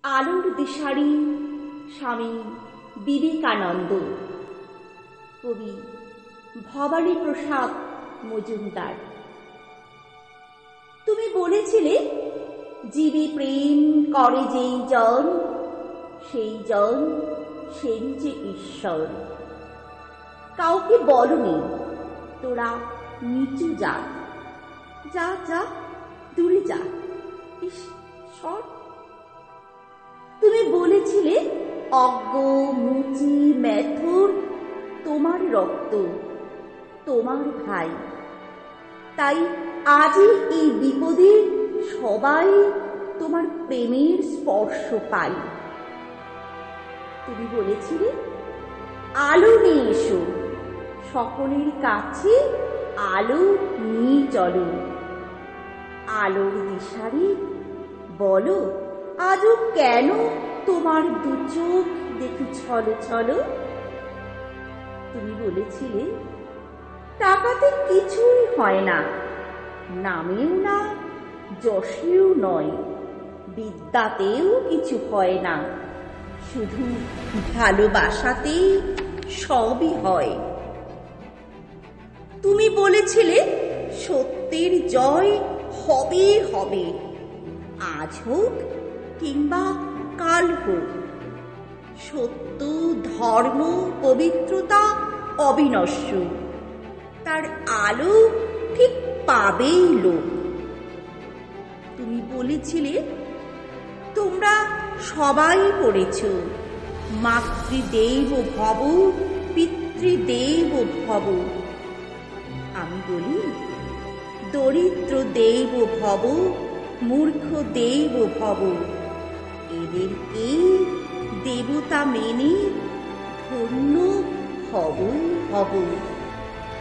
আলোর দিশারি স্বামী বিবেকানন্দ। কবি ভবানী প্রসাদ মজুমদার। তুমি বলেছিলে, জীবে প্রেম করে যেই জন, সেই জন সেই যে ঈশ্বর। কাউকে বলনি তোরা নিচু যা, যা যা দূরে যা, ইস সর। তুমি বলেছিলে, অজ্ঞ মুচি মেথর তোমার রক্ত, তোমার ভাই। তাই আজই এই বিপদে সবাই তোমার প্রেমের স্পর্শ পাই। তুমি বলেছিলে, আলো নিয়ে এসো, সকলের কাছে আলো নিয়ে চলো। আলোর দিশারি বলো, আজও কেন তোমার দু চোখ দেখি ছলো ছলো। তুমি বলেছিলে, টাকাতে কিছুই হয় না, নামেও না যশেও নয়, বিদ্যাতেও কিছু হয় না, শুধু ভালোবাসাতেই সবই হয়। তুমি বলেছিলে, সত্যের জয় হবে হবে, আজ হোক কিংবা কাল হোক। সত্য ধর্ম পবিত্রতা অবিনশ্বর, তার আলো ঠিক পাবেই লোক। তুমি বলেছিলে, তোমরা সবাই পড়েছ, মাতৃদেব ভব পিতৃদেব ভব। আমি বলি, দরিদ্র দেব ভব মূর্খ দেব ভব। এদেরকে দেবতা মেনে ধন্য হবই হব।